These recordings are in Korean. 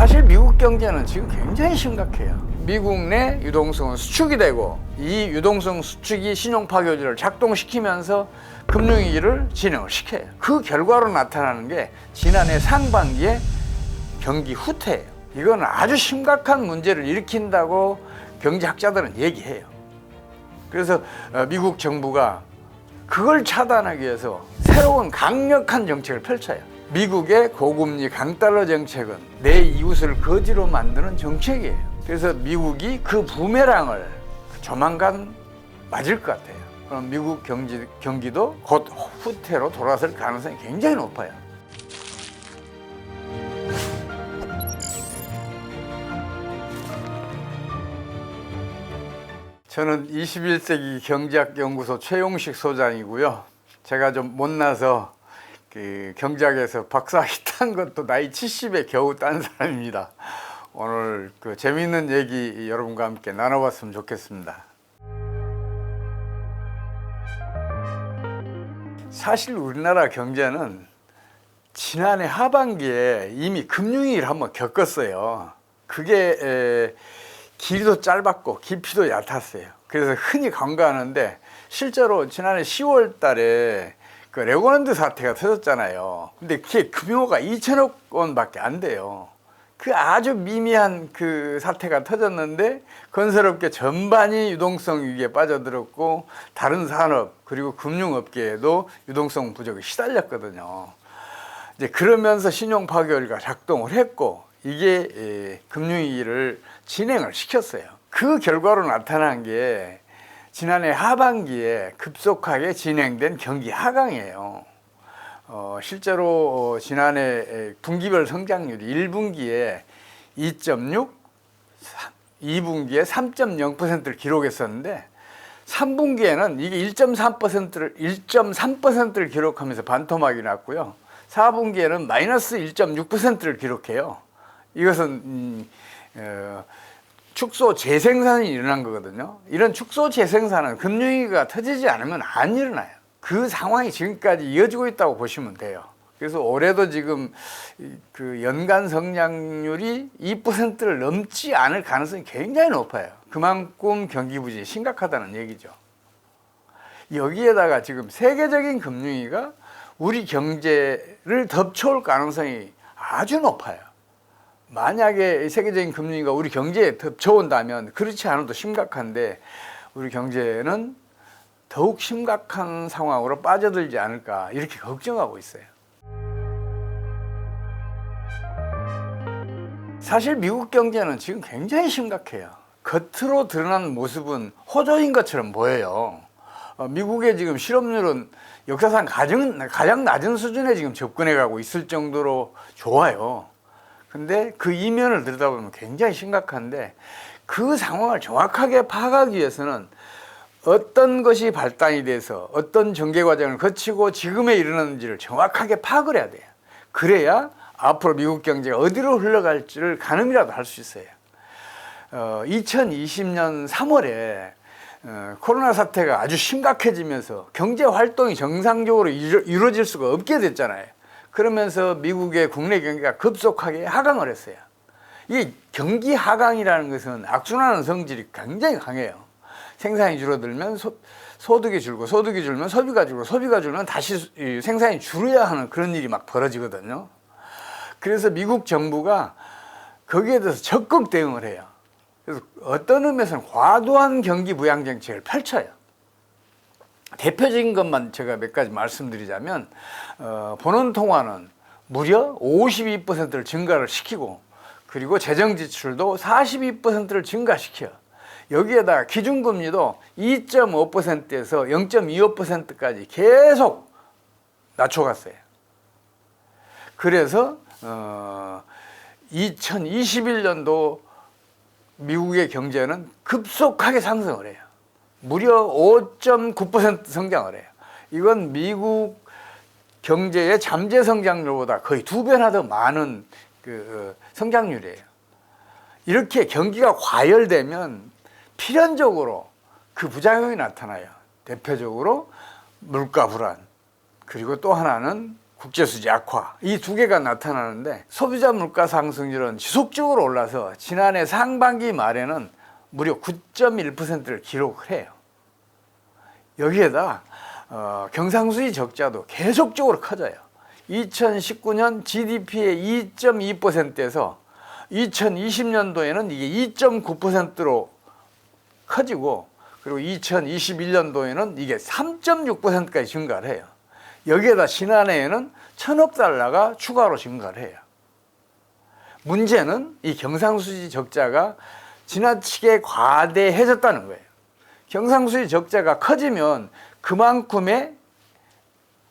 사실 미국 경제는 지금 굉장히 심각해요. 미국 내 유동성은 수축이 되고 이 유동성 수축이 신용파괴율을 작동시키면서 금융위기를 진행을 시켜요. 그 결과로 나타나는 게 지난해 상반기에 경기 후퇴예요. 이건 아주 심각한 문제를 일으킨다고 경제학자들은 얘기해요. 그래서 미국 정부가 그걸 차단하기 위해서 새로운 강력한 정책을 펼쳐요. 미국의 고금리 강달러 정책은 내 이웃을 거지로 만드는 정책이에요. 그래서 미국이 그 부메랑을 조만간 맞을 것 같아요. 그럼 미국 경기도 곧 후퇴로 돌아설 가능성이 굉장히 높아요. 저는 21세기 경제학연구소 최용식 소장이고요. 제가 좀 못나서 경제학에서 박사학위 딴 것도 나이 70에 겨우 딴 사람입니다. 오늘 재미있는 얘기 여러분과 함께 나눠봤으면 좋겠습니다. 사실 우리나라 경제는 지난해 하반기에 이미 금융위기를 한번 겪었어요. 그게 길이도 짧았고 깊이도 얕았어요. 그래서 흔히 간과하는데 실제로 지난해 10월 달에 그 레고랜드 사태가 터졌잖아요. 근데 그게 규모가 2천억 원밖에 안 돼요. 그 아주 미미한 그 사태가 터졌는데 건설업계 전반이 유동성 위기에 빠져들었고 다른 산업 그리고 금융업계에도 유동성 부족에 시달렸거든요. 이제 그러면서 신용파괴율가 작동을 했고 이게 금융위기를 진행을 시켰어요. 그 결과로 나타난 게 지난해 하반기에 급속하게 진행된 경기 하강이에요. 실제로 지난해 분기별 성장률이 1분기에 2.6, 2분기에 3.0%를 기록했었는데 3분기에는 이게 1.3%를 기록하면서 반토막이 났고요. 4분기에는 마이너스 1.6%를 기록해요. 이것은 축소 재생산이 일어난 거거든요. 이런 축소 재생산은 금융위기가 터지지 않으면 안 일어나요. 그 상황이 지금까지 이어지고 있다고 보시면 돼요. 그래서 올해도 지금 그 연간 성장률이 2%를 넘지 않을 가능성이 굉장히 높아요. 그만큼 경기 부진이 심각하다는 얘기죠. 여기에다가 지금 세계적인 금융위기가 우리 경제를 덮쳐올 가능성이 아주 높아요. 만약에 세계적인 금융위기가 우리 경제에 덮쳐온다면 그렇지 않아도 심각한데 우리 경제는 더욱 심각한 상황으로 빠져들지 않을까 이렇게 걱정하고 있어요. 사실 미국 경제는 지금 굉장히 심각해요. 겉으로 드러난 모습은 호조인 것처럼 보여요. 미국의 지금 실업률은 역사상 가장 낮은 수준에 지금 접근해 가고 있을 정도로 좋아요. 근데 그 이면을 들여다보면 굉장히 심각한데 그 상황을 정확하게 파악하기 위해서는 어떤 것이 발단이 돼서 어떤 전개 과정을 거치고 지금에 이르는지를 정확하게 파악을 해야 돼요. 그래야 앞으로 미국 경제가 어디로 흘러갈지를 가늠이라도 할 수 있어요. 2020년 3월에 코로나 사태가 아주 심각해지면서 경제 활동이 정상적으로 이루어질 수가 없게 됐잖아요. 그러면서 미국의 국내 경기가 급속하게 하강을 했어요. 이 경기 하강이라는 것은 악순환의 성질이 굉장히 강해요. 생산이 줄어들면 소득이 줄고 소득이 줄면 소비가 줄고 소비가 줄면 다시 생산이 줄어야 하는 그런 일이 막 벌어지거든요. 그래서 미국 정부가 거기에 대해서 적극 대응을 해요. 그래서 어떤 의미에서는 과도한 경기 부양 정책을 펼쳐요. 대표적인 것만 제가 몇 가지 말씀드리자면 본원 통화는 무려 52%를 증가를 시키고 그리고 재정 지출도 42%를 증가시켜요. 여기에다가 기준금리도 2.5%에서 0.25%까지 계속 낮춰갔어요. 그래서 2021년도 미국의 경제는 급속하게 상승을 해요. 무려 5.9% 성장을 해요. 이건 미국 경제의 잠재 성장률보다 거의 2배나 더 많은 그 성장률이에요. 이렇게 경기가 과열되면 필연적으로 그 부작용이 나타나요. 대표적으로 물가 불안, 그리고 또 하나는 국제수지 악화, 이 두 개가 나타나는데 소비자 물가 상승률은 지속적으로 올라서 지난해 상반기 말에는 무려 9.1%를 기록을 해요. 여기에다 경상수지 적자도 계속적으로 커져요. 2019년 GDP의 2.2%에서 2020년도에는 이게 2.9%로 커지고, 그리고 2021년도에는 이게 3.6%까지 증가를 해요. 여기에다 지난해에는 1,000억 달러가 추가로 증가를 해요. 문제는 이 경상수지 적자가 지나치게 과대해졌다는 거예요. 경상수지 적자가 커지면 그만큼의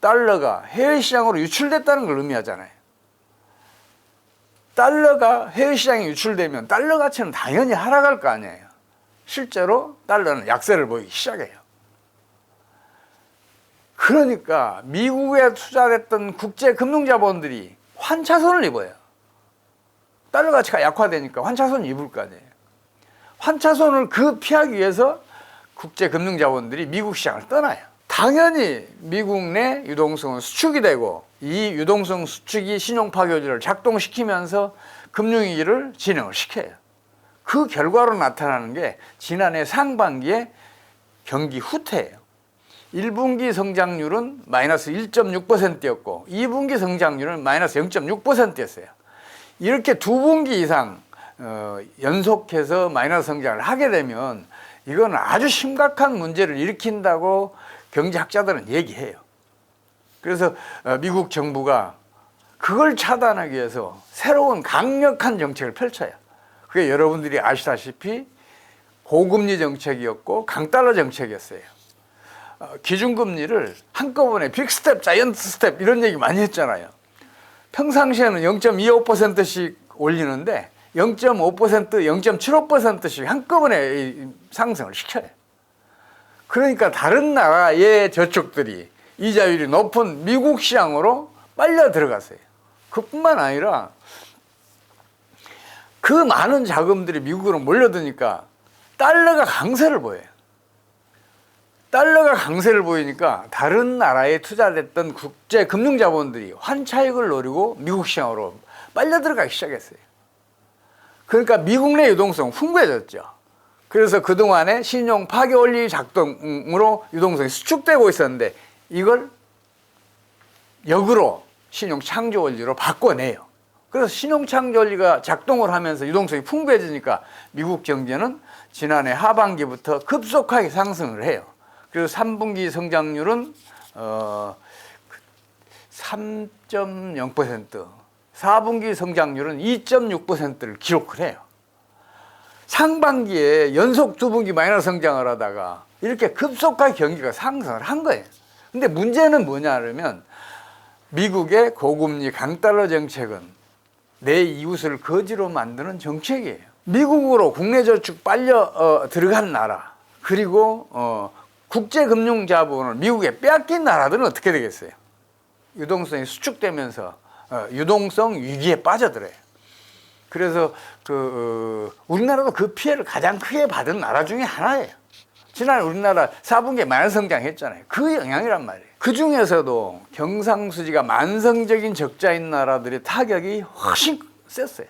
달러가 해외시장으로 유출됐다는 걸 의미하잖아요. 달러가 해외시장에 유출되면 달러 가치는 당연히 하락할 거 아니에요. 실제로 달러는 약세를 보이기 시작해요. 그러니까 미국에 투자했던 국제금융자본들이 환차손을 입어요. 달러 가치가 약화되니까 환차손을 입을 거 아니에요. 환차손을 피하기 위해서 국제금융자본들이 미국 시장을 떠나요. 당연히 미국 내 유동성은 수축이 되고, 이 유동성 수축이 신용파괴율을 작동시키면서 금융위기를 진행을 시켜요. 그 결과로 나타나는 게 지난해 상반기에 경기 후퇴예요. 1분기 성장률은 마이너스 1.6%였고 2분기 성장률은 마이너스 0.6%였어요. 이렇게 두 분기 이상 연속해서 마이너스 성장을 하게 되면 이건 아주 심각한 문제를 일으킨다고 경제학자들은 얘기해요. 그래서 미국 정부가 그걸 차단하기 위해서 새로운 강력한 정책을 펼쳐요. 그게 여러분들이 아시다시피 고금리 정책이었고 강달러 정책이었어요. 기준금리를 한꺼번에 빅스텝, 자이언트 스텝 이런 얘기 많이 했잖아요. 평상시에는 0.25%씩 올리는데 0.5%, 0.75%씩 한꺼번에 상승을 시켜요. 그러니까 다른 나라의 저축들이 이자율이 높은 미국 시장으로 빨려 들어갔어요. 그뿐만 아니라 그 많은 자금들이 미국으로 몰려드니까 달러가 강세를 보여요. 달러가 강세를 보이니까 다른 나라에 투자됐던 국제금융자본들이 환차익을 노리고 미국 시장으로 빨려 들어가기 시작했어요. 그러니까 미국 내 유동성 풍부해졌죠. 그래서 그동안에 신용 파괴 원리 작동으로 유동성이 수축되고 있었는데 이걸 역으로 신용 창조 원리로 바꿔내요. 그래서 신용 창조 원리가 작동을 하면서 유동성이 풍부해지니까 미국 경제는 지난해 하반기부터 급속하게 상승을 해요. 그리고 3분기 성장률은 3.0%, 4분기 성장률은 2.6%를 기록을 해요. 상반기에 연속 2분기 마이너스 성장을 하다가 이렇게 급속하게 경기가 상승을 한 거예요. 근데 문제는 뭐냐면 미국의 고금리 강달러 정책은 내 이웃을 거지로 만드는 정책이에요. 미국으로 국내 저축 빨려 들어간 나라, 그리고 국제금융자본을 미국에 빼앗긴 나라들은 어떻게 되겠어요? 유동성이 수축되면서 유동성 위기에 빠져들어요. 그래서 우리나라도 그 피해를 가장 크게 받은 나라 중에 하나예요. 지난해 우리나라 4분기에 마이너스 성장했잖아요. 그 영향이란 말이에요. 그 중에서도 경상수지가 만성적인 적자인 나라들의 타격이 훨씬 셌어요.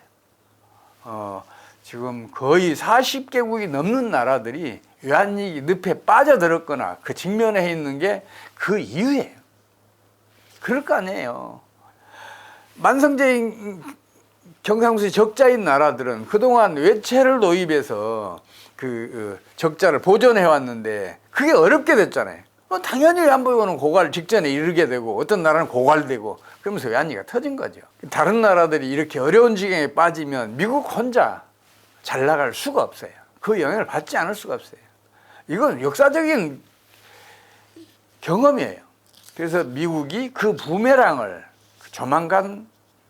지금 거의 40개국이 넘는 나라들이 외환위기 늪에 빠져들었거나 그 직면에 있는 게 그 이유예요. 그럴 거 아니에요. 만성적인 경상수지 적자인 나라들은 그동안 외채를 도입해서 그 적자를 보존해 왔는데 그게 어렵게 됐잖아요. 당연히 안보고는 고갈 직전에 이르게 되고 어떤 나라는 고갈되고 그러면서 외환위기가 터진 거죠. 다른 나라들이 이렇게 어려운 지경에 빠지면 미국 혼자 잘 나갈 수가 없어요. 그 영향을 받지 않을 수가 없어요. 이건 역사적인 경험이에요. 그래서 미국이 그 부메랑을 조만간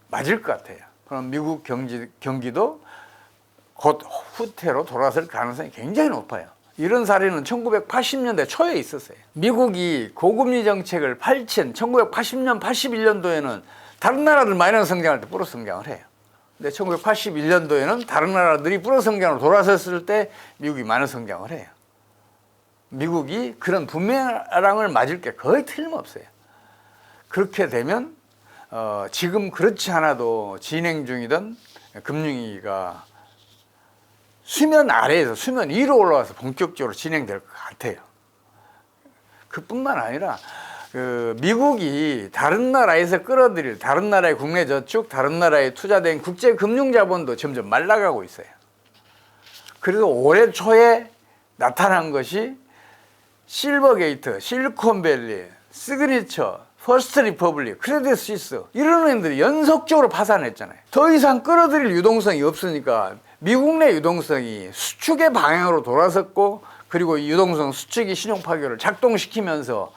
맞을 것 같아요. 그럼 미국 경기도 곧 후퇴로 돌아설 가능성이 굉장히 높아요. 이런 사례는 1980년대 초에 있었어요. 미국이 고금리 정책을 펼친 1980년, 81년도에는 다른 나라들 마이너스 성장할 때 플러스 성장을 해요. 근데 1981년도에는 다른 나라들이 플러스 성장으로 돌아섰을 때 미국이 마이너스 성장을 해요. 미국이 그런 부메랑을 맞을 게 거의 틀림없어요. 그렇게 되면 지금 그렇지 않아도 진행 중이던 금융위기가 수면 아래에서 수면 위로 올라와서 본격적으로 진행될 것 같아요. 그뿐만 아니라 미국이 다른 나라에서 끌어들일 다른 나라의 국내 저축, 다른 나라에 투자된 국제 금융 자본도 점점 말라가고 있어요. 그래서 올해 초에 나타난 것이 실버게이트, 실리콘밸리, 시그니처, 퍼스트 리퍼블릭, 크레딧 스위스 이런 애들이 연속적으로 파산했잖아요. 더 이상 끌어들일 유동성이 없으니까 미국 내 유동성이 수축의 방향으로 돌아섰고, 그리고 유동성 수축이 신용 파괴를 작동시키면서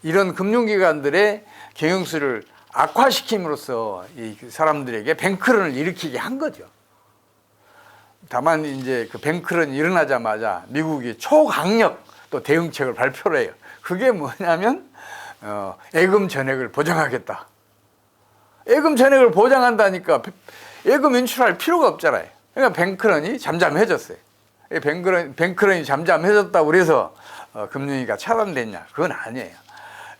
이런 금융기관들의 경영수를 악화시킴으로써 이 사람들에게 뱅크런을 일으키게 한 거죠. 다만 이제 그 뱅크런이 일어나자마자 미국이 초강력 또 대응책을 발표를 해요. 그게 뭐냐면 예금 전액을 보장하겠다. 예금 전액을 보장한다니까 예금 인출할 필요가 없잖아요. 그러니까 뱅크런이 잠잠해졌어요. 뱅크런이 잠잠해졌다고 그래서 금융위기가 차단됐냐? 그건 아니에요.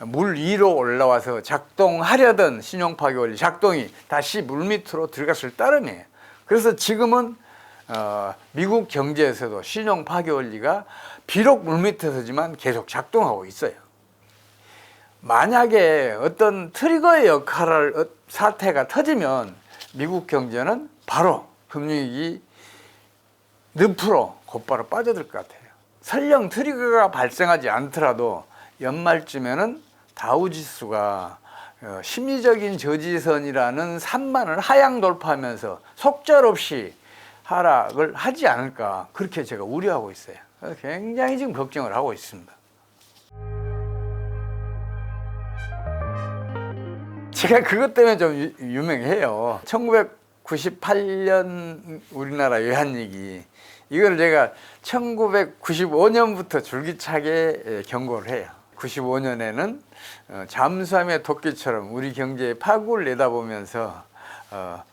물 위로 올라와서 작동하려던 신용파괴 원리 작동이 다시 물 밑으로 들어갔을 따름이에요. 그래서 지금은 미국 경제에서도 신용파괴 원리가 비록 물 밑에서지만 계속 작동하고 있어요. 만약에 어떤 트리거의 역할을 사태가 터지면 미국 경제는 바로 금융위기 늪으로 곧바로 빠져들 것 같아요. 설령 트리거가 발생하지 않더라도 연말쯤에는 다우지수가 심리적인 저지선이라는 산만을 하향 돌파하면서 속절없이 하락을 하지 않을까, 그렇게 제가 우려하고 있어요. 굉장히 지금 걱정을 하고 있습니다. 제가 그것 때문에 좀 유명해요. 1998년 우리나라 외환위기, 이걸 제가 1995년부터 줄기차게 경고를 해요. 95년에는 잠수함의 토끼처럼 우리 경제에 파국을 내다보면서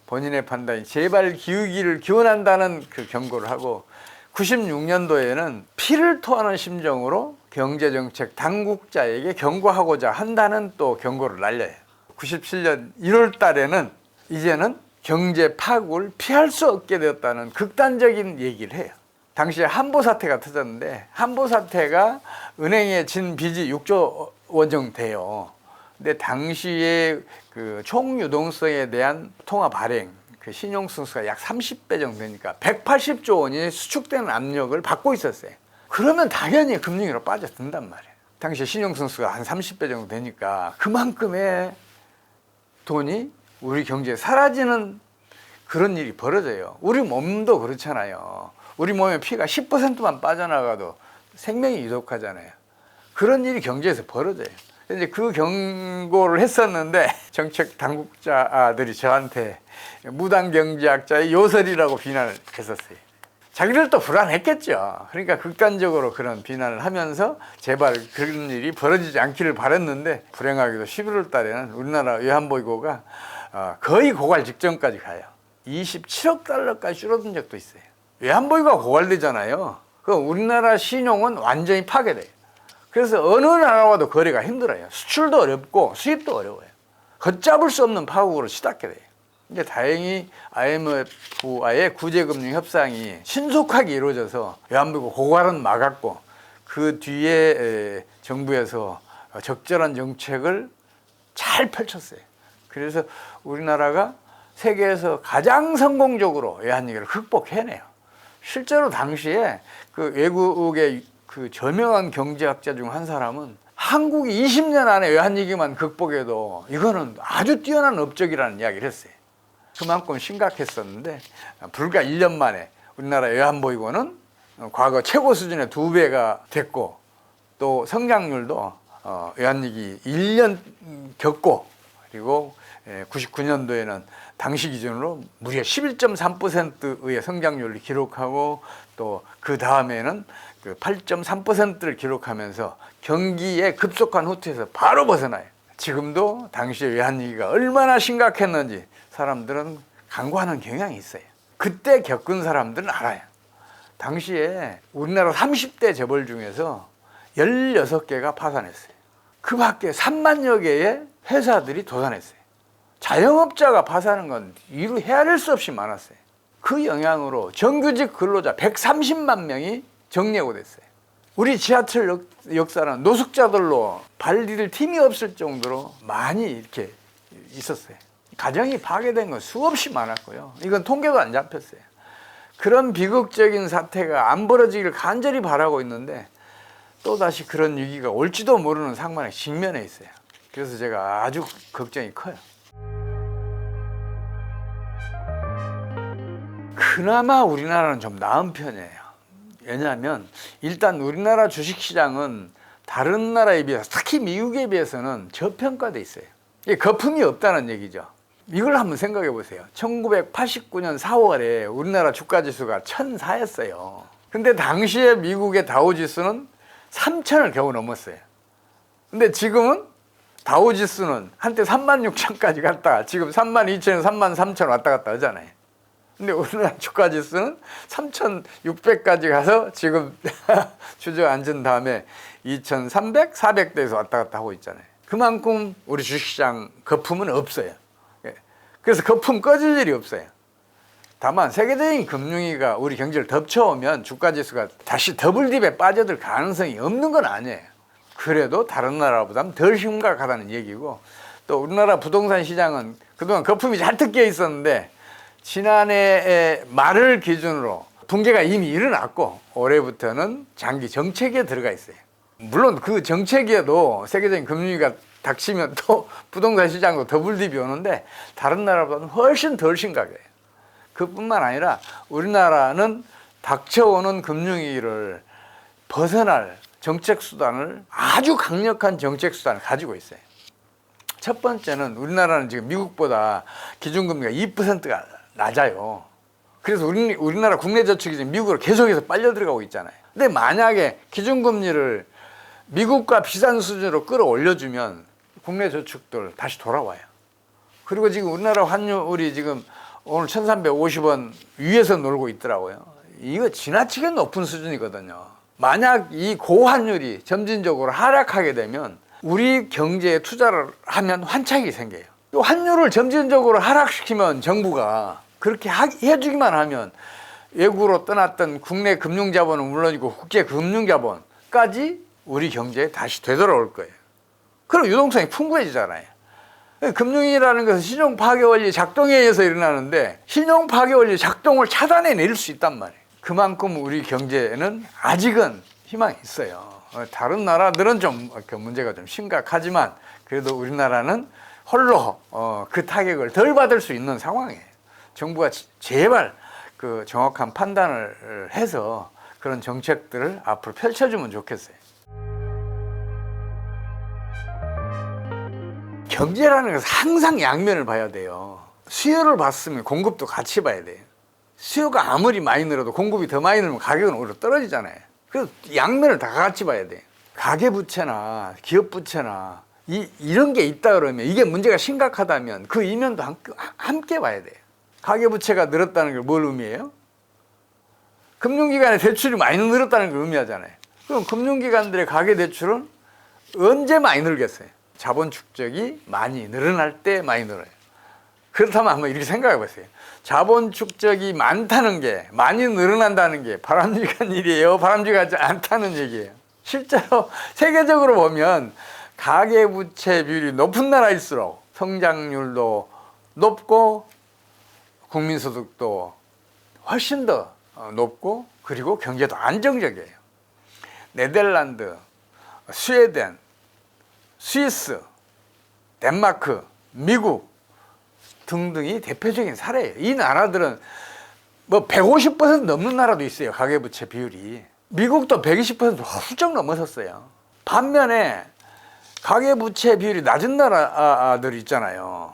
본인의 판단이 제발 기우기를 기원한다는 그 경고를 하고, 96년도에는 피를 토하는 심정으로 경제정책 당국자에게 경고하고자 한다는 또 경고를 날려요. 97년 1월 달에는 이제는 경제 파국을 피할 수 없게 되었다는 극단적인 얘기를 해요. 당시에 한보 사태가 터졌는데, 한보 사태가 은행에 진 빚이 6조 원 정도 돼요. 근데 당시에 그 총유동성에 대한 통화 발행, 그 신용승수가 약 30배 정도 되니까 180조 원이 수축되는 압력을 받고 있었어요. 그러면 당연히 금융위로 빠져든단 말이에요. 당시 신용승수가 한 30배 정도 되니까 그만큼의 돈이 우리 경제에 사라지는 그런 일이 벌어져요. 우리 몸도 그렇잖아요. 우리 몸의 피가 10%만 빠져나가도 생명이 유독하잖아요. 그런 일이 경제에서 벌어져요. 이제 그 경고를 했었는데 정책 당국자들이 저한테 무당 경제학자의 요설이라고 비난을 했었어요. 자기들도 불안했겠죠. 그러니까 극단적으로 그런 비난을 하면서 제발 그런 일이 벌어지지 않기를 바랐는데, 불행하게도 11월 달에는 우리나라 외환보유고가 거의 고갈 직전까지 가요. 27억 달러까지 줄어든 적도 있어요. 외환보유고가 고갈되잖아요. 그럼 우리나라 신용은 완전히 파괴돼요. 그래서 어느 나라와도 거래가 힘들어요. 수출도 어렵고 수입도 어려워요. 걷잡을 수 없는 파국으로 치닫게 돼요. 이제 다행히 IMF와의 구제금융 협상이 신속하게 이루어져서 외환보유고 고갈은 막았고, 그 뒤에 정부에서 적절한 정책을 잘 펼쳤어요. 그래서 우리나라가 세계에서 가장 성공적으로 외환위기를 극복해내요. 실제로 당시에 그 외국의 그 저명한 경제학자 중 한 사람은 한국이 20년 안에 외환위기만 극복해도 이거는 아주 뛰어난 업적이라는 이야기를 했어요. 그만큼 심각했었는데 불과 1년 만에 우리나라 외환보유고는 과거 최고 수준의 2배가 됐고, 또 성장률도 외환위기 1년 겪고, 그리고 99년도에는 당시 기준으로 무려 11.3%의 성장률을 기록하고, 또 그 다음에는 8.3%를 기록하면서 경기의 급속한 후퇴에서 바로 벗어나요. 지금도 당시의 외환위기가 얼마나 심각했는지 사람들은 간과하는 경향이 있어요. 그때 겪은 사람들은 알아요. 당시에 우리나라 30대 재벌 중에서 16개가 파산했어요. 그 밖에 3만여 개의 회사들이 도산했어요. 자영업자가 파산하는 건 이루 헤아릴 수 없이 많았어요. 그 영향으로 정규직 근로자 130만 명이 정리해고 됐어요. 우리 지하철 역사는 노숙자들로 발디딜 팀이 없을 정도로 많이 이렇게 있었어요. 가정이 파괴된 건 수없이 많았고요. 이건 통계도 안 잡혔어요. 그런 비극적인 사태가 안 벌어지기를 간절히 바라고 있는데 또다시 그런 위기가 올지도 모르는 상황에 직면해 있어요. 그래서 제가 아주 걱정이 커요. 그나마 우리나라는 좀 나은 편이에요. 왜냐하면 일단 우리나라 주식시장은 다른 나라에 비해서, 특히 미국에 비해서는 저평가돼 있어요. 이게 거품이 없다는 얘기죠. 이걸 한번 생각해 보세요. 1989년 4월에 우리나라 주가지수가 1004였어요. 근데 당시에 미국의 다우지수는 3000을 겨우 넘었어요. 근데 지금은 다우지수는 한때 36,000까지 갔다가 지금 32,000, 33,000 왔다 갔다 하잖아요. 근데 우리나라 주가지수는 3,600까지 가서 지금 주저앉은 다음에 2,300, 400대에서 왔다 갔다 하고 있잖아요. 그만큼 우리 주식시장 거품은 없어요. 그래서 거품 꺼질 일이 없어요. 다만 세계적인 금융위기가 우리 경제를 덮쳐오면 주가지수가 다시 더블딥에 빠져들 가능성이 없는 건 아니에요. 그래도 다른 나라보다는 덜 심각하다는 얘기고, 또 우리나라 부동산 시장은 그동안 거품이 잔뜩 끼어 있었는데 지난해 말을 기준으로 붕괴가 이미 일어났고 올해부터는 장기 정체기에 들어가 있어요. 물론 그 정체기에도 세계적인 금융위기가 닥치면 또 부동산 시장도 더블딥이 오는데 다른 나라보다는 훨씬 덜 심각해요. 그뿐만 아니라 우리나라는 닥쳐오는 금융위기를 벗어날 정책수단을, 아주 강력한 정책수단을 가지고 있어요. 첫 번째는 우리나라는 지금 미국보다 기준금리가 2%가 낮아요. 그래서 우리나라 국내 저축이 지금 미국으로 계속해서 빨려 들어가고 있잖아요. 근데 만약에 기준금리를 미국과 비슷한 수준으로 끌어올려주면 국내 저축들 다시 돌아와요. 그리고 지금 우리나라 환율이 지금 오늘 1350원 위에서 놀고 있더라고요. 이거 지나치게 높은 수준이거든요. 만약 이 고환율이 점진적으로 하락하게 되면 우리 경제에 투자를 하면 환착이 생겨요. 환율을 점진적으로 하락시키면 정부가 그렇게 해주기만 하면 외국으로 떠났던 국내 금융자본은 물론이고 국제 금융자본까지 우리 경제에 다시 되돌아올 거예요. 그럼 유동성이 풍부해지잖아요. 금융이라는 것은 신용 파괴 원리 작동에 의해서 일어나는데 신용 파괴 원리 작동을 차단해낼 수 있단 말이에요. 그만큼 우리 경제에는 아직은 희망이 있어요. 다른 나라들은 좀 문제가 좀 심각하지만 그래도 우리나라는 홀로 그 타격을 덜 받을 수 있는 상황이에요. 정부가 제발 그 정확한 판단을 해서 그런 정책들을 앞으로 펼쳐주면 좋겠어요. 경제라는 것은 항상 양면을 봐야 돼요. 수요를 봤으면 공급도 같이 봐야 돼요. 수요가 아무리 많이 늘어도 공급이 더 많이 늘면 가격은 오히려 떨어지잖아요. 그래서 양면을 다 같이 봐야 돼요. 가계부채나 기업부채나 이런 게 있다 그러면, 이게 문제가 심각하다면 그 이면도 함께 봐야 돼요. 가계부채가 늘었다는 게 뭘 의미해요? 금융기관의 대출이 많이 늘었다는 걸 의미하잖아요. 그럼 금융기관들의 가계대출은 언제 많이 늘겠어요? 자본 축적이 많이 늘어날 때 많이 늘어요. 그렇다면 한번 이렇게 생각해 보세요. 자본 축적이 많다는 게, 많이 늘어난다는 게 바람직한 일이에요? 바람직하지 않다는 얘기예요. 실제로 세계적으로 보면 가계부채 비율이 높은 나라일수록 성장률도 높고 국민소득도 훨씬 더 높고 그리고 경제도 안정적이에요. 네덜란드, 스웨덴, 스위스, 덴마크, 미국 등등이 대표적인 사례예요. 이 나라들은 뭐 150% 넘는 나라도 있어요. 가계부채 비율이. 미국도 120% 훌쩍 넘어섰어요. 반면에 가계부채 비율이 낮은 나라들 있잖아요.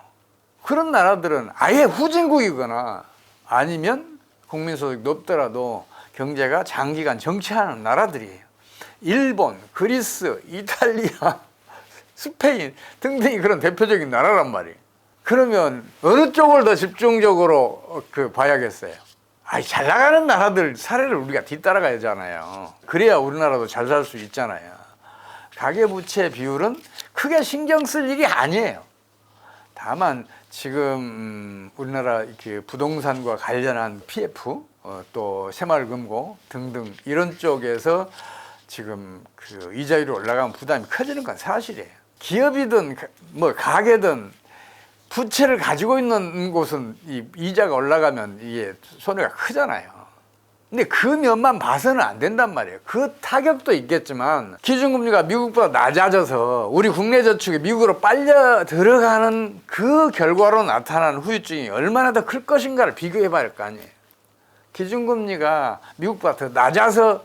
그런 나라들은 아예 후진국이거나 아니면 국민소득이 높더라도 경제가 장기간 정체하는 나라들이에요. 일본, 그리스, 이탈리아, 스페인 등등이 그런 대표적인 나라란 말이에요. 그러면 어느 쪽을 더 집중적으로 봐야겠어요? 잘 나가는 나라들 사례를 우리가 뒤따라가야잖아요. 그래야 우리나라도 잘 살 수 있잖아요. 가계부채 비율은 크게 신경 쓸 일이 아니에요. 다만 지금 우리나라 이렇게 부동산과 관련한 PF 또 새마을금고 등등 이런 쪽에서 지금 그 이자율이 올라가면 부담이 커지는 건 사실이에요. 기업이든 뭐 가게든 부채를 가지고 있는 곳은 이자가 올라가면 이게 손해가 크잖아요. 근데 그 면만 봐서는 안 된단 말이에요. 그 타격도 있겠지만 기준금리가 미국보다 낮아져서 우리 국내 저축이 미국으로 빨려 들어가는 그 결과로 나타나는 후유증이 얼마나 더 클 것인가를 비교해 봐야 할 거 아니에요. 기준금리가 미국보다 더 낮아서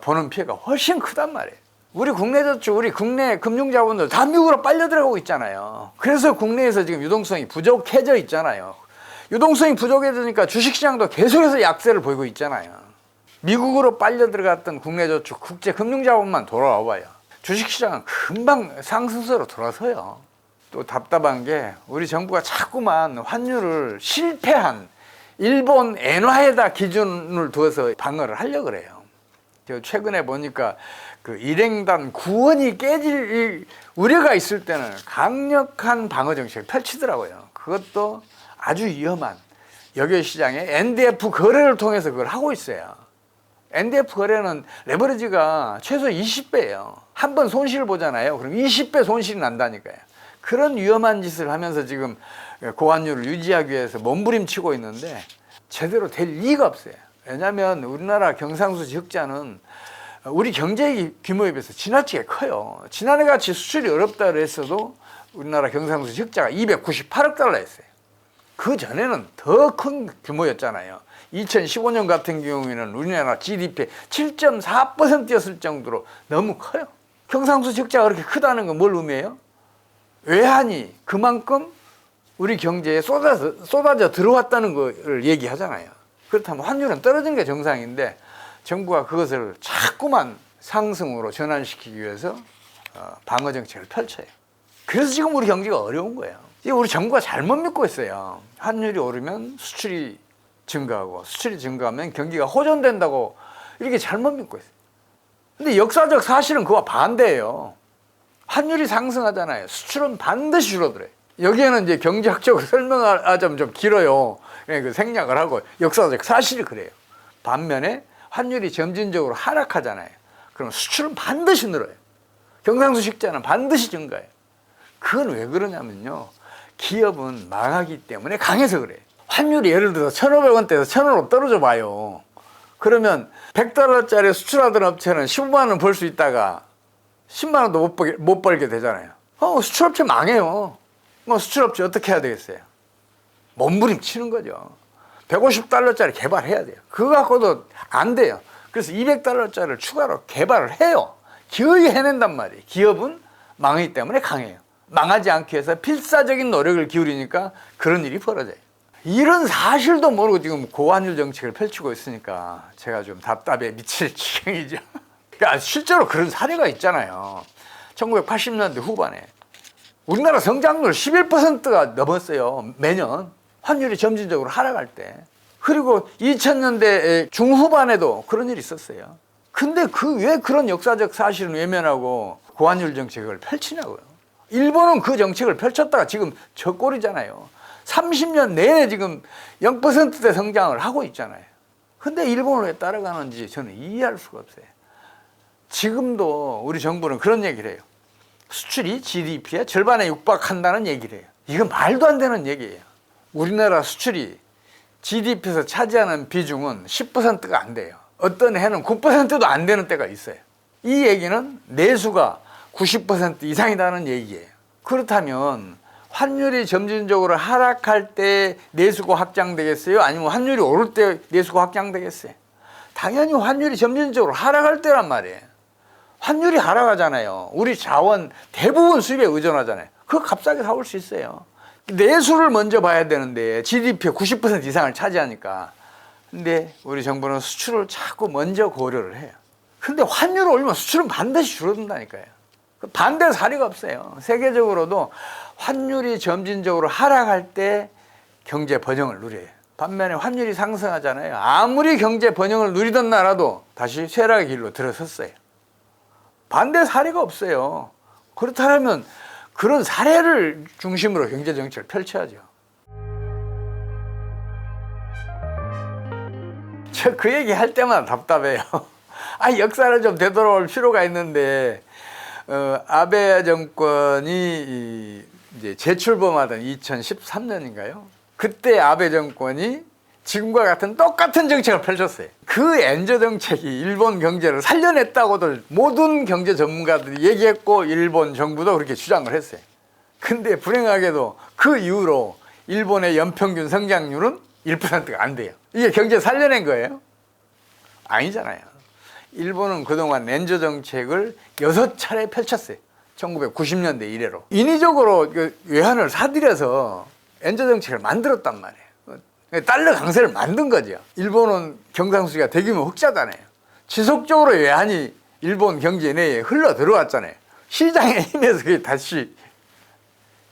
보는 피해가 훨씬 크단 말이에요. 우리 국내 저축, 우리 국내 금융자본들 다 미국으로 빨려 들어가고 있잖아요. 그래서 국내에서 지금 유동성이 부족해져 있잖아요. 유동성이 부족해지니까 주식시장도 계속해서 약세를 보이고 있잖아요. 미국으로 빨려 들어갔던 국내 저축, 국제 금융자본만 돌아와 봐요. 주식시장은 금방 상승세로 돌아서요. 또 답답한 게 우리 정부가 자꾸만 환율을 실패한 일본 엔화에다 기준을 두어서 방어를 하려고 그래요. 저 최근에 보니까 그 일행단 구원이 깨질 우려가 있을 때는 강력한 방어 정책을 펼치더라고요. 그것도 아주 위험한 여객 시장의 NDF 거래를 통해서 그걸 하고 있어요. NDF 거래는 레버리지가 최소 20배예요. 한 번 손실을 보잖아요. 그럼 20배 손실이 난다니까요. 그런 위험한 짓을 하면서 지금 고환율을 유지하기 위해서 몸부림치고 있는데 제대로 될 리가 없어요. 왜냐하면 우리나라 경상수지 흑자는 우리 경제 규모에 비해서 지나치게 커요. 지난해같이 수출이 어렵다 그랬어도 우리나라 경상수지 흑자가 298억 달러였어요. 그 전에는 더 큰 규모였잖아요. 2015년 같은 경우에는 우리나라 GDP의 7.4%였을 정도로 너무 커요. 경상수지 흑자가 그렇게 크다는 건 뭘 의미해요? 외환이 그만큼 우리 경제에 쏟아져 들어왔다는 걸 얘기하잖아요. 그렇다면 환율은 떨어지는 게 정상인데 정부가 그것을 자꾸만 상승으로 전환시키기 위해서 방어 정책을 펼쳐요. 그래서 지금 우리 경제가 어려운 거예요. 우리 정부가 잘못 믿고 있어요. 환율이 오르면 수출이 증가하고 수출이 증가하면 경기가 호전된다고 이렇게 잘못 믿고 있어요. 근데 역사적 사실은 그와 반대예요. 환율이 상승하잖아요. 수출은 반드시 줄어들어요. 여기에는 이제 경제학적으로 설명하자면 좀 길어요. 그 생략을 하고 역사적 사실이 그래요. 반면에 환율이 점진적으로 하락하잖아요. 그럼 수출은 반드시 늘어요. 경상수지 흑자는 반드시 증가해요. 그건 왜 그러냐면요. 기업은 망하기 때문에 강해서 그래요. 환율이 예를 들어서 1,500원대에서 1,000원으로 떨어져 봐요. 그러면 100달러짜리 수출하던 업체는 15만 원 벌 수 있다가 10만 원도 못 벌게 되잖아요. 수출업체 망해요. 수출업체 어떻게 해야 되겠어요? 몸부림치는 거죠. 150달러짜리 개발해야 돼요. 그거 갖고도 안 돼요. 그래서 200달러짜리를 추가로 개발을 해요. 기어이 해낸단 말이에요. 기업은 망하기 때문에 강해요. 망하지 않기 위해서 필사적인 노력을 기울이니까 그런 일이 벌어져요. 이런 사실도 모르고 지금 고환율 정책을 펼치고 있으니까 제가 좀 답답해 미칠 지경이죠. 그러니까 실제로 그런 사례가 있잖아요. 1980년대 후반에 우리나라 성장률 11%가 넘었어요. 매년 환율이 점진적으로 하락할 때. 그리고 2000년대 중후반에도 그런 일이 있었어요. 근데 왜 그런 역사적 사실은 외면하고 고환율 정책을 펼치냐고요. 일본은 그 정책을 펼쳤다가 지금 저 꼴이잖아요. 30년 내내 지금 0%대 성장을 하고 있잖아요. 근데 일본을 왜 따라가는지 저는 이해할 수가 없어요. 지금도 우리 정부는 그런 얘기를 해요. 수출이 GDP의 절반에 육박한다는 얘기를 해요. 이건 말도 안 되는 얘기예요. 우리나라 수출이 GDP에서 차지하는 비중은 10%가 안 돼요. 어떤 해는 9%도 안 되는 때가 있어요. 이 얘기는 내수가 90% 이상이라는 얘기예요. 그렇다면 환율이 점진적으로 하락할 때 내수가 확장되겠어요? 아니면 환율이 오를 때 내수가 확장되겠어요? 당연히 환율이 점진적으로 하락할 때란 말이에요. 환율이 하락하잖아요. 우리 자원 대부분 수입에 의존하잖아요. 그거 값싸게 사올 수 있어요. 내수를 먼저 봐야 되는데 GDP의 90% 이상을 차지하니까. 근데 우리 정부는 수출을 자꾸 먼저 고려를 해요. 근데 환율이 올리면 수출은 반드시 줄어든다니까요. 반대 사례가 없어요. 세계적으로도 환율이 점진적으로 하락할 때 경제 번영을 누려요. 반면에 환율이 상승하잖아요. 아무리 경제 번영을 누리던 나라도 다시 쇠락의 길로 들어섰어요. 반대 사례가 없어요. 그렇다면 그런 사례를 중심으로 경제정책을 펼쳐야죠. 저 그 얘기 할 때마다 답답해요. 역사를 좀 되돌아올 필요가 있는데, 아베 정권이 이제 재출범하던 2013년인가요? 그때 아베 정권이 지금과 같은 똑같은 정책을 펼쳤어요. 그 엔저 정책이 일본 경제를 살려냈다고들 모든 경제 전문가들이 얘기했고, 일본 정부도 그렇게 주장을 했어요. 근데 불행하게도 그 이후로 일본의 연평균 성장률은 1%가 안 돼요. 이게 경제 살려낸 거예요? 아니잖아요. 일본은 그동안 엔저 정책을 6차례 펼쳤어요. 1990년대 이래로. 인위적으로 외환을 사들여서 엔저 정책을 만들었단 말이에요. 달러 강세를 만든 거죠. 일본은 경상수지가 대규모 흑자잖아요. 지속적으로 외환이 일본 경제 내에 흘러 들어왔잖아요. 시장의 힘에서 그게 다시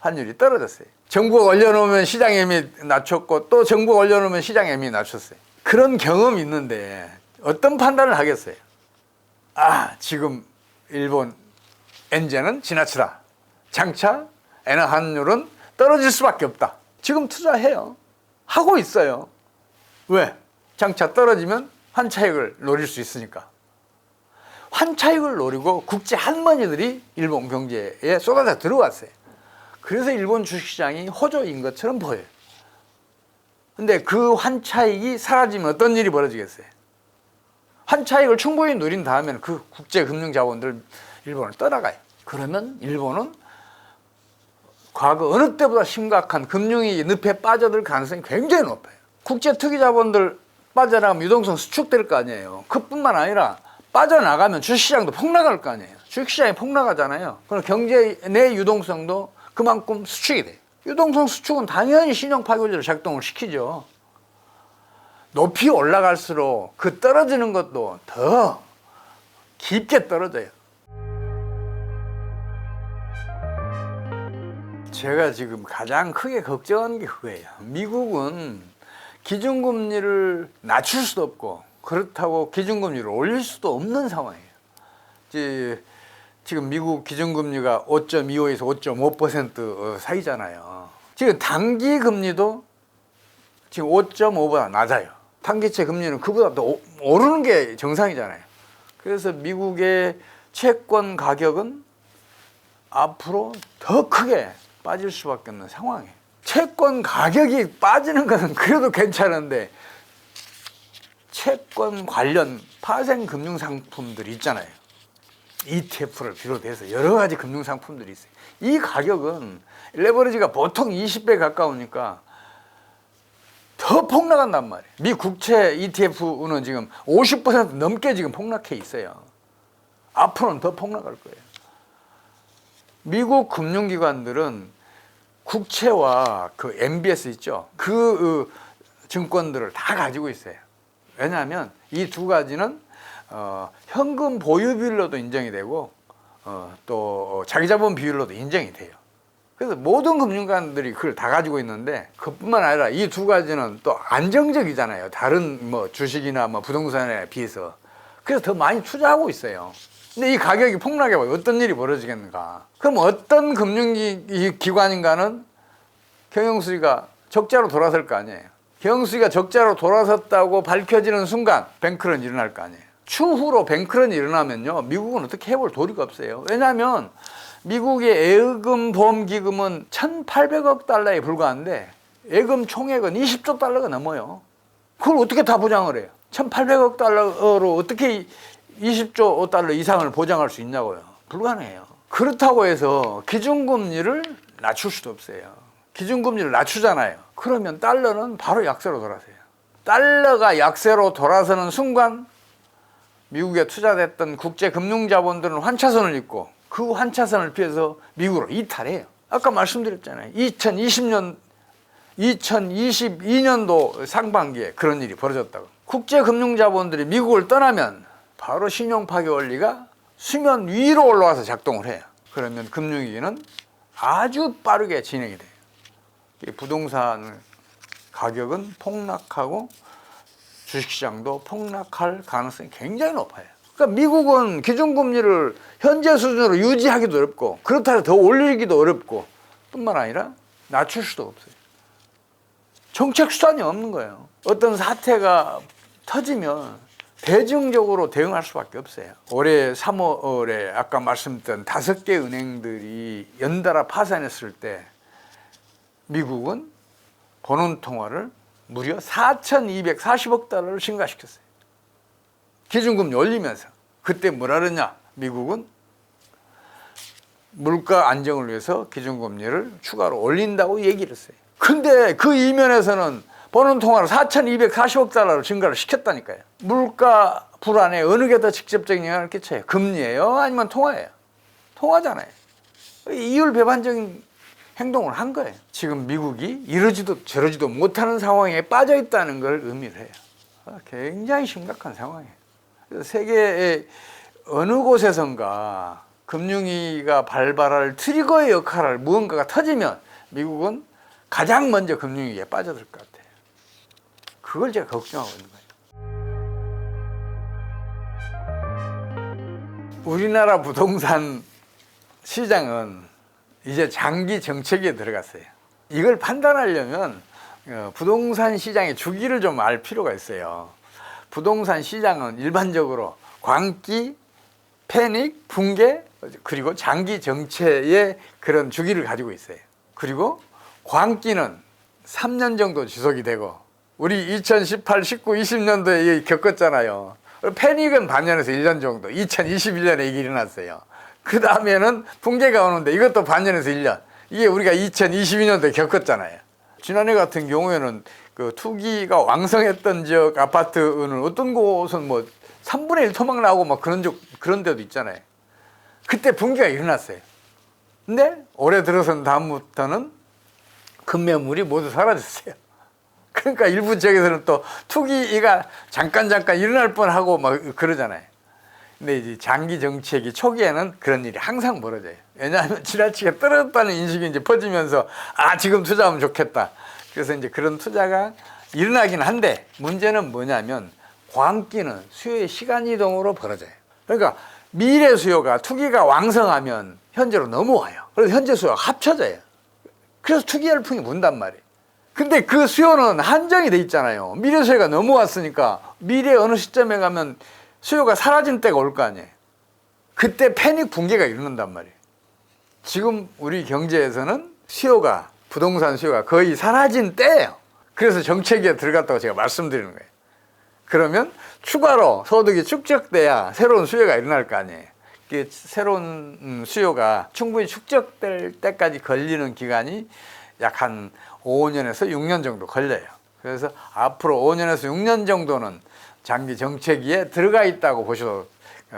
환율이 떨어졌어요. 정부가 올려놓으면 시장의 힘이 낮췄고, 또 정부가 올려놓으면 시장의 힘이 낮췄어요. 그런 경험이 있는데 어떤 판단을 하겠어요? 지금 일본 엔제는 지나치다. 장차 엔화 환율은 떨어질 수밖에 없다. 지금 투자해요. 하고 있어요. 왜? 장차 떨어지면 환차익을 노릴 수 있으니까. 환차익을 노리고 국제 할머니들이 일본 경제에 쏟아져 들어왔어요. 그래서 일본 주식시장이 호조인 것처럼 보여요. 근데 그 환차익이 사라지면 어떤 일이 벌어지겠어요? 환차익을 충분히 누린 다음에는 그 국제 금융 자본들 일본을 떠나가요. 그러면 일본은 과거 어느 때보다 심각한 금융위 늪에 빠져들 가능성이 굉장히 높아요. 국제 투기 자본들 빠져나가면 유동성 수축될 거 아니에요. 그뿐만 아니라 빠져나가면 주식시장도 폭락할 거 아니에요. 주식시장이 폭락하잖아요. 그럼 경제 내 유동성도 그만큼 수축이 돼요. 유동성 수축은 당연히 신용 파괴제로 작동을 시키죠. 높이 올라갈수록 그 떨어지는 것도 더 깊게 떨어져요. 제가 지금 가장 크게 걱정하는 게 그거예요. 미국은 기준금리를 낮출 수도 없고, 그렇다고 기준금리를 올릴 수도 없는 상황이에요. 지금 미국 기준금리가 5.25에서 5.5% 사이잖아요. 지금 단기 금리도 지금 5.5보다 낮아요. 단기채 금리는 그보다 더 오르는 게 정상이잖아요. 그래서 미국의 채권 가격은 앞으로 더 크게 빠질 수밖에 없는 상황이에요. 채권 가격이 빠지는 것은 그래도 괜찮은데, 채권 관련 파생 금융 상품들이 있잖아요. ETF를 비롯해서 여러 가지 금융 상품들이 있어요. 이 가격은 레버리지가 보통 20배 가까우니까 더 폭락한단 말이에요. 미 국채 ETF는 지금 50% 넘게 지금 폭락해 있어요. 앞으로는 더 폭락할 거예요. 미국 금융기관들은 국채와 그 MBS 있죠. 그 증권들을 다 가지고 있어요. 왜냐하면 이 두 가지는 현금 보유 비율로도 인정이 되고, 또 자기자본 비율로도 인정이 돼요. 그래서 모든 금융기관들이 그걸 다 가지고 있는데, 그뿐만 아니라 이 두 가지는 또 안정적이잖아요. 다른 뭐 주식이나 뭐 부동산에 비해서. 그래서 더 많이 투자하고 있어요. 근데 이 가격이 폭락해봐요. 어떤 일이 벌어지겠는가? 그럼 어떤 금융기관인가는 경영수지가 적자로 돌아설 거 아니에요. 경영수지가 적자로 돌아섰다고 밝혀지는 순간 뱅크런이 일어날 거 아니에요. 추후로 뱅크런이 일어나면요, 미국은 어떻게 해볼 도리가 없어요. 왜냐하면 미국의 예금 보험기금은 1,800억 달러에 불과한데 예금 총액은 20조 달러가 넘어요. 그걸 어떻게 다 보장을 해요? 1,800억 달러로 어떻게 20조 달러 이상을 보장할 수 있냐고요. 불가능해요. 그렇다고 해서 기준금리를 낮출 수도 없어요. 기준금리를 낮추잖아요. 그러면 달러는 바로 약세로 돌아서요. 달러가 약세로 돌아서는 순간 미국에 투자됐던 국제금융자본들은 환차선을 잇고, 그 환차선을 피해서 미국으로 이탈해요. 아까 말씀드렸잖아요. 2022년도 상반기에 그런 일이 벌어졌다고. 국제금융자본들이 미국을 떠나면 바로 신용파괴 원리가 수면 위로 올라와서 작동을 해요. 그러면 금융위기는 아주 빠르게 진행이 돼요. 부동산 가격은 폭락하고 주식시장도 폭락할 가능성이 굉장히 높아요. 그러니까 미국은 기준금리를 현재 수준으로 유지하기도 어렵고 그렇다고 더 올리기도 어렵고 뿐만 아니라 낮출 수도 없어요. 정책 수단이 없는 거예요. 어떤 사태가 터지면 대중적으로 대응할 수밖에 없어요. 올해 3월에 아까 말씀드린 5개 은행들이 연달아 파산했을 때 미국은 본원통화를 무려 4,240억 달러를 증가시켰어요. 기준금리 올리면서. 그때 뭐라 그러냐? 미국은 물가 안정을 위해서 기준금리를 추가로 올린다고 얘기를 했어요. 근데 그 이면에서는 본원통화를 4,240억 달러를 증가를 시켰다니까요. 물가 불안에 어느 게 더 직접적인 영향을 끼쳐요? 금리예요? 아니면 통화예요? 통화잖아요. 이율 배반적인 행동을 한 거예요. 지금 미국이 이러지도 저러지도 못하는 상황에 빠져 있다는 걸 의미를 해요. 굉장히 심각한 상황이에요. 세계의 어느 곳에선가 금융위기가 발발할 트리거의 역할을 무언가가 터지면 미국은 가장 먼저 금융위기에 빠져들 것 같아요. 그걸 제가 걱정하고 있는 거예요. 우리나라 부동산 시장은 이제 장기 정책에 들어갔어요. 이걸 판단하려면 부동산 시장의 주기를 좀 알 필요가 있어요. 부동산 시장은 일반적으로 광기, 패닉, 붕괴, 그리고 장기 정체의 그런 주기를 가지고 있어요. 그리고 광기는 3년 정도 지속이 되고 우리 2018, 19, 20년도에 겪었잖아요. 패닉은 반년에서 1년 정도, 2021년에 이게 일어났어요. 그 다음에는 붕괴가 오는데 이것도 반년에서 1년. 이게 우리가 2022년도에 겪었잖아요. 지난해 같은 경우에는 그 투기가 왕성했던 지역 아파트는 어떤 곳은 뭐 3분의 1 토막 나고 막 그런 데도 있잖아요. 그때 붕괴가 일어났어요. 근데 올해 들어선 다음부터는 급매물이 모두 사라졌어요. 그러니까 일부 지역에서는 또 투기가 잠깐 일어날 뻔하고 막 그러잖아요. 근데 이제 장기 정책이 초기에는 그런 일이 항상 벌어져요. 왜냐하면 지나치게 떨어졌다는 인식이 이제 퍼지면서 지금 투자하면 좋겠다. 그래서 이제 그런 투자가 일어나긴 한데 문제는 뭐냐면 광기는 수요의 시간 이동으로 벌어져요. 그러니까 미래 수요가 투기가 왕성하면 현재로 넘어와요. 그래서 현재 수요가 합쳐져요. 그래서 투기 열풍이 분단 말이에요. 근데 그 수요는 한정이 돼 있잖아요. 미래 수요가 넘어왔으니까 미래 어느 시점에 가면 수요가 사라진 때가 올 거 아니에요. 그때 패닉 붕괴가 일어난단 말이에요. 지금 우리 경제에서는 수요가, 부동산 수요가 거의 사라진 때예요. 그래서 정책에 들어갔다고 제가 말씀드리는 거예요. 그러면 추가로 소득이 축적돼야 새로운 수요가 일어날 거 아니에요. 새로운 수요가 충분히 축적될 때까지 걸리는 기간이 약 한 5년에서 6년 정도 걸려요. 그래서 앞으로 5년에서 6년 정도는 장기 정책위에 들어가 있다고 보셔도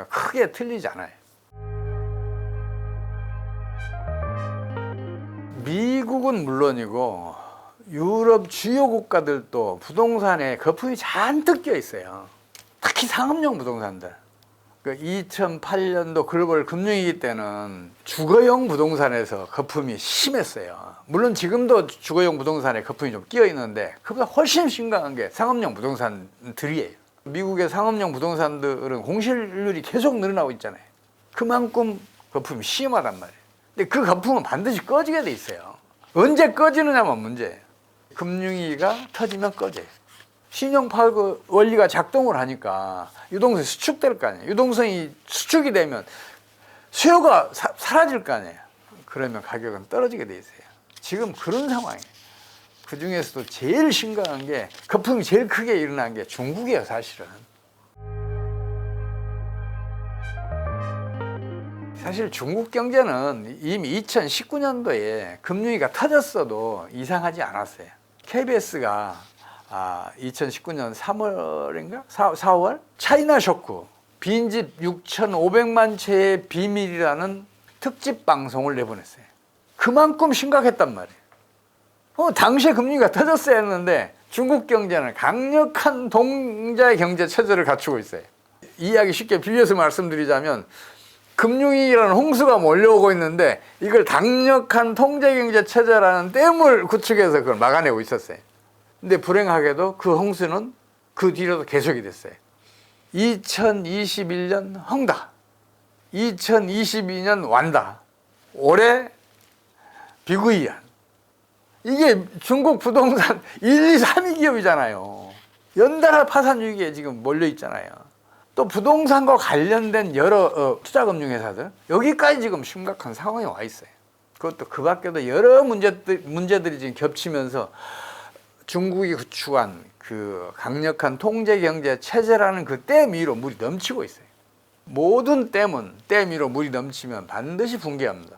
크게 틀리지 않아요. 미국은 물론이고 유럽 주요 국가들도 부동산에 거품이 잔뜩 껴 있어요. 특히 상업용 부동산들. 2008년도 글로벌 금융위기 때는 주거용 부동산에서 거품이 심했어요. 물론 지금도 주거용 부동산에 거품이 좀 끼어 있는데 그보다 훨씬 심각한 게 상업용 부동산들이에요. 미국의 상업용 부동산들은 공실률이 계속 늘어나고 있잖아요. 그만큼 거품이 심하단 말이에요. 근데 그 거품은 반드시 꺼지게 돼 있어요. 언제 꺼지느냐만 문제예요. 금융위기가 터지면 꺼져요. 신용파악 원리가 작동을 하니까 유동성이 수축될 거 아니에요. 유동성이 수축이 되면 수요가 사라질 거 아니에요. 그러면 가격은 떨어지게 돼 있어요. 지금 그런 상황이에요. 그 중에서도 제일 심각한 게 거품이 제일 크게 일어난 게 중국이에요, 사실은. 사실 중국 경제는 이미 2019년도에 금융위기가 터졌어도 이상하지 않았어요. KBS가 2019년 3월인가? 4월? 차이나 쇼크, 빈집 6,500만 채의 비밀이라는 특집 방송을 내보냈어요. 그만큼 심각했단 말이에요. 당시에 금융위기가 터졌어야 했는데 중국 경제는 강력한 동자 경제 체제를 갖추고 있어요. 이야기 쉽게 빌려서 말씀드리자면 금융위기라는 홍수가 몰려오고 있는데 이걸 강력한 통제경제 체제라는 댐을 구축해서 그걸 막아내고 있었어요. 근데 불행하게도 그 홍수는 그 뒤로도 계속이 됐어요. 2021년 헝다, 2022년 완다, 올해 비구이안. 이게 중국 부동산 1, 2, 3위 기업이잖아요. 연달아 파산 위기에 지금 몰려 있잖아요. 또 부동산과 관련된 여러 투자금융회사들, 여기까지 지금 심각한 상황에 와 있어요. 그것도 그 밖에도 여러 문제들이 지금 겹치면서 중국이 구축한 그 강력한 통제 경제 체제라는 그 댐 위로 물이 넘치고 있어요. 모든 댐은 댐 위로 물이 넘치면 반드시 붕괴합니다.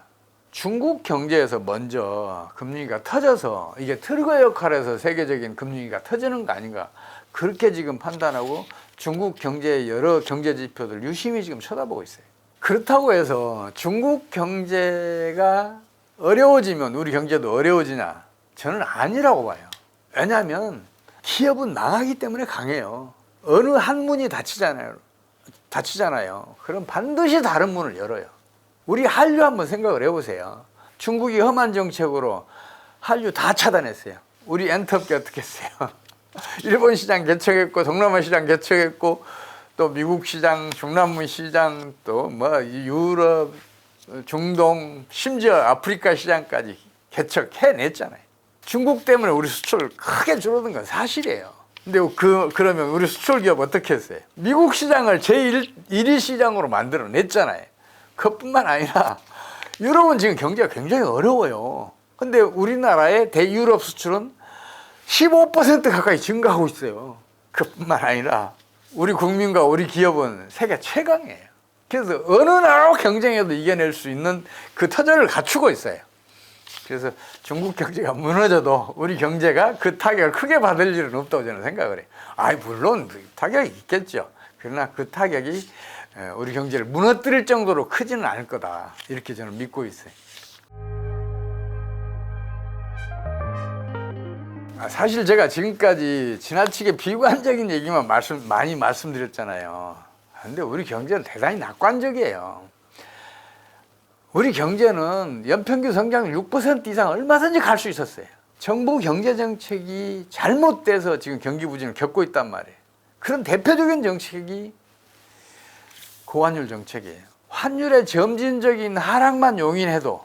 중국 경제에서 먼저 금융위기가 터져서 이게 트리거 역할에서 세계적인 금융위기가 터지는 거 아닌가, 그렇게 지금 판단하고 중국 경제의 여러 경제 지표들 유심히 지금 쳐다보고 있어요. 그렇다고 해서 중국 경제가 어려워지면 우리 경제도 어려워지냐? 저는 아니라고 봐요. 왜냐하면 기업은 망하기 때문에 강해요. 어느 한 문이 닫히잖아요. 그럼 반드시 다른 문을 열어요. 우리 한류 한번 생각을 해보세요. 중국이 험한 정책으로 한류 다 차단했어요. 우리 엔터업계 어떻게 했어요? 일본 시장 개척했고, 동남아 시장 개척했고, 또 미국 시장, 중남미 시장, 또 뭐 유럽, 중동, 심지어 아프리카 시장까지 개척해냈잖아요. 중국 때문에 우리 수출 크게 줄어든 건 사실이에요. 근데 그러면 우리 수출 기업 어떻게 했어요? 미국 시장을 제1위 시장으로 만들어냈잖아요. 그것뿐만 아니라 유럽은 지금 경제가 굉장히 어려워요. 근데 우리나라의 대유럽 수출은 15% 가까이 증가하고 있어요. 그뿐만 아니라 우리 국민과 우리 기업은 세계 최강이에요. 그래서 어느 나라와 경쟁해도 이겨낼 수 있는 그 터전을 갖추고 있어요. 그래서 중국 경제가 무너져도 우리 경제가 그 타격을 크게 받을 일은 없다고 저는 생각을 해요. 물론 타격이 있겠죠. 그러나 그 타격이 우리 경제를 무너뜨릴 정도로 크지는 않을 거다, 이렇게 저는 믿고 있어요. 사실 제가 지금까지 지나치게 비관적인 얘기만 많이 말씀드렸잖아요. 근데 우리 경제는 대단히 낙관적이에요. 우리 경제는 연평균 성장률 6% 이상 얼마든지 갈 수 있었어요. 정부 경제 정책이 잘못돼서 지금 경기 부진을 겪고 있단 말이에요. 그런 대표적인 정책이 고환율 정책이에요. 환율의 점진적인 하락만 용인해도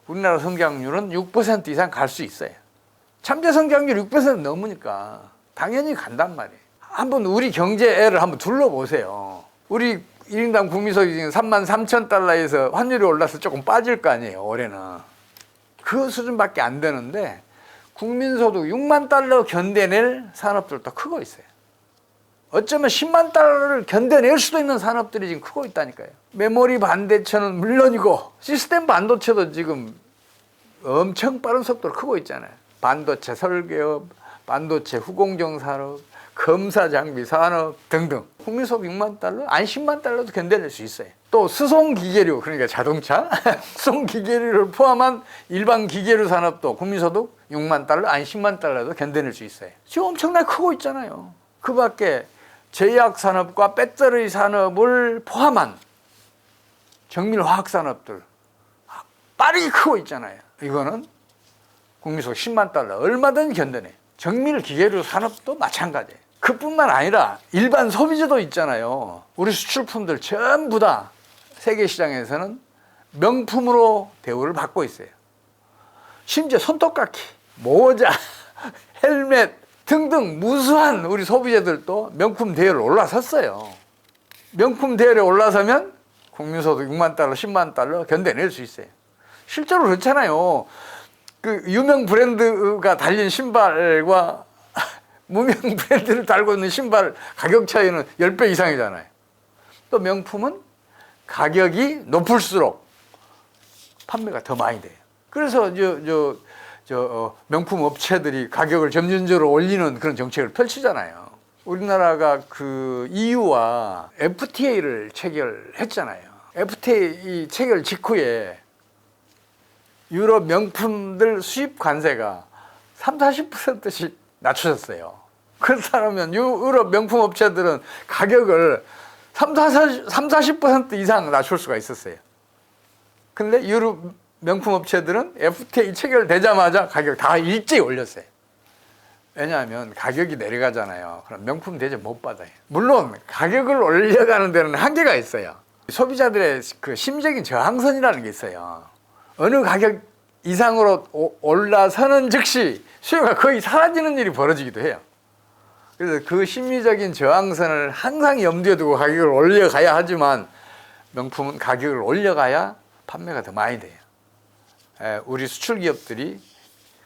우리나라 성장률은 6% 이상 갈 수 있어요. 잠재 성장률 6% 넘으니까 당연히 간단 말이에요. 한번 우리 경제를 한번 둘러보세요. 우리 1인당 국민소득이 지금 33,000달러에서 환율이 올라서 조금 빠질 거 아니에요, 올해는. 그 수준밖에 안 되는데 국민소득 6만 달러 견뎌낼 산업들도 크고 있어요. 어쩌면 10만 달러를 견뎌낼 수도 있는 산업들이 지금 크고 있다니까요. 메모리 반도체는 물론이고 시스템 반도체도 지금 엄청 빠른 속도로 크고 있잖아요. 반도체 설계업, 반도체 후공정 산업, 검사 장비 산업 등등. 국민소득 6만 달러? 아니 10만 달러도 견뎌낼 수 있어요. 또 수송기계류, 그러니까 자동차, 수송기계류를 포함한 일반 기계류 산업도 국민소득 6만 달러, 아니 10만 달러도 견뎌낼 수 있어요. 지금 엄청나게 크고 있잖아요. 그 밖에 제약산업과 배터리 산업을 포함한 정밀화학 산업들 빠르게 크고 있잖아요. 이거는 국민소득 10만 달러 얼마든지 견뎌내. 정밀 기계류 산업도 마찬가지예요. 그뿐만 아니라 일반 소비재도 있잖아요. 우리 수출품들 전부 다 세계 시장에서는 명품으로 대우를 받고 있어요. 심지어 손톱깎이, 모자, 헬멧 등등 무수한 우리 소비재들도 명품 대열에 올라섰어요. 명품 대열에 올라서면 국민소득 6만 달러, 10만 달러 견뎌낼 수 있어요. 실제로 그렇잖아요. 그 유명 브랜드가 달린 신발과 무명 브랜드를 달고 있는 신발 가격 차이는 10배 이상이잖아요. 또 명품은 가격이 높을수록 판매가 더 많이 돼요. 그래서 명품 업체들이 가격을 점진적으로 올리는 그런 정책을 펼치잖아요. 우리나라가 그 EU와 FTA를 체결했잖아요. FTA 체결 직후에 유럽 명품들 수입 관세가 30-40%씩 낮춰졌어요. 그렇다면 유럽 명품 업체들은 가격을 30-40% 이상 낮출 수가 있었어요. 근데 유럽 명품 업체들은 FTA 체결되자마자 가격 다 일제히 올렸어요. 왜냐하면 가격이 내려가잖아요. 그럼 명품 대접 못 받아요. 물론 가격을 올려가는 데는 한계가 있어요. 소비자들의 그 심적인 저항선이라는 게 있어요. 어느 가격 이상으로 올라서는 즉시 수요가 거의 사라지는 일이 벌어지기도 해요. 그래서 그 심리적인 저항선을 항상 염두에 두고 가격을 올려가야 하지만 명품은 가격을 올려가야 판매가 더 많이 돼요. 우리 수출 기업들이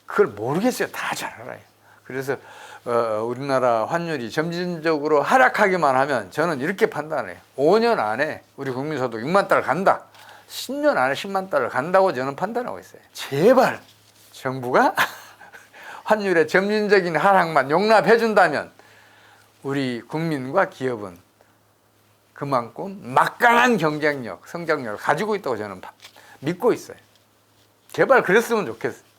그걸 모르겠어요. 다 잘 알아요. 그래서 우리나라 환율이 점진적으로 하락하기만 하면 저는 이렇게 판단해요. 5년 안에 우리 국민소득 6만 달러 간다. 10년 안에 10만 달러 간다고 저는 판단하고 있어요. 제발 정부가 환율의 점진적인 하락만 용납해 준다면 우리 국민과 기업은 그만큼 막강한 경쟁력, 성장력을 가지고 있다고 저는 믿고 있어요. 제발 그랬으면 좋겠어요.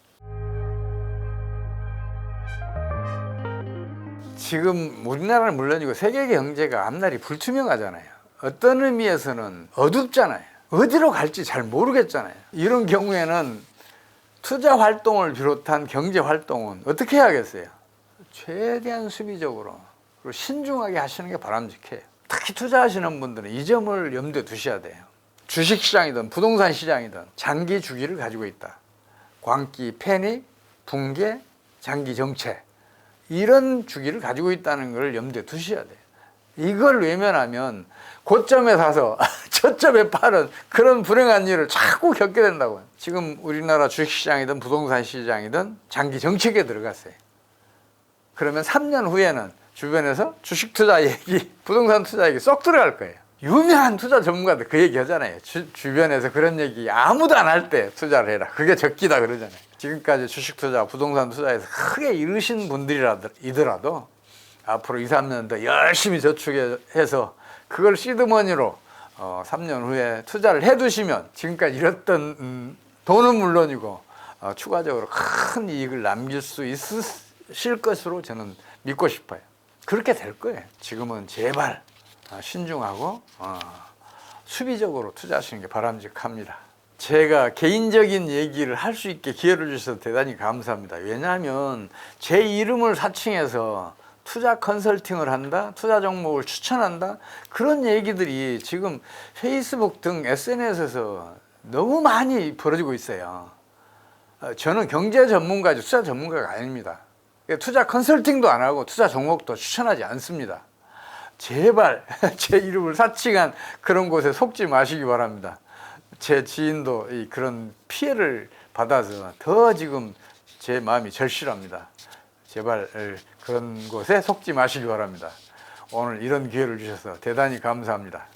지금 우리나라는 물론이고 세계 경제가 앞날이 불투명하잖아요. 어떤 의미에서는 어둡잖아요. 어디로 갈지 잘 모르겠잖아요. 이런 경우에는 투자 활동을 비롯한 경제 활동은 어떻게 해야겠어요? 최대한 수비적으로 그리고 신중하게 하시는 게 바람직해요. 특히 투자하시는 분들은 이 점을 염두에 두셔야 돼요. 주식시장이든 부동산 시장이든 장기 주기를 가지고 있다. 광기, 패닉, 붕괴, 장기 정체 이런 주기를 가지고 있다는 걸 염두에 두셔야 돼요. 이걸 외면하면 고점에 사서 저점에 파는 그런 불행한 일을 자꾸 겪게 된다고요. 지금 우리나라 주식시장이든 부동산 시장이든 장기 정책에 들어갔어요. 그러면 3년 후에는 주변에서 주식 투자 얘기, 부동산 투자 얘기 쏙 들어갈 거예요. 유명한 투자 전문가들 그 얘기 하잖아요. 주변에서 그런 얘기 아무도 안 할 때 투자를 해라. 그게 적기다 그러잖아요. 지금까지 주식 투자, 부동산 투자에서 크게 이르신 분들이더라도 앞으로 2, 3년 더 열심히 저축해서 그걸 시드머니로 3년 후에 투자를 해두시면 지금까지 잃었던 돈은 물론이고 추가적으로 큰 이익을 남길 수 있으실 것으로 저는 믿고 싶어요. 그렇게 될 거예요. 지금은 제발 신중하고 수비적으로 투자하시는 게 바람직합니다. 제가 개인적인 얘기를 할 수 있게 기회를 주셔서 대단히 감사합니다. 왜냐하면 제 이름을 사칭해서 투자 컨설팅을 한다, 투자 종목을 추천한다 그런 얘기들이 지금 페이스북 등 SNS에서 너무 많이 벌어지고 있어요. 저는 경제 전문가지 투자 전문가가 아닙니다. 투자 컨설팅도 안 하고 투자 종목도 추천하지 않습니다. 제발 제 이름을 사칭한 그런 곳에 속지 마시기 바랍니다. 제 지인도 그런 피해를 받아서 더 지금 제 마음이 절실합니다. 제발 그런 곳에 속지 마시기 바랍니다. 오늘 이런 기회를 주셔서 대단히 감사합니다.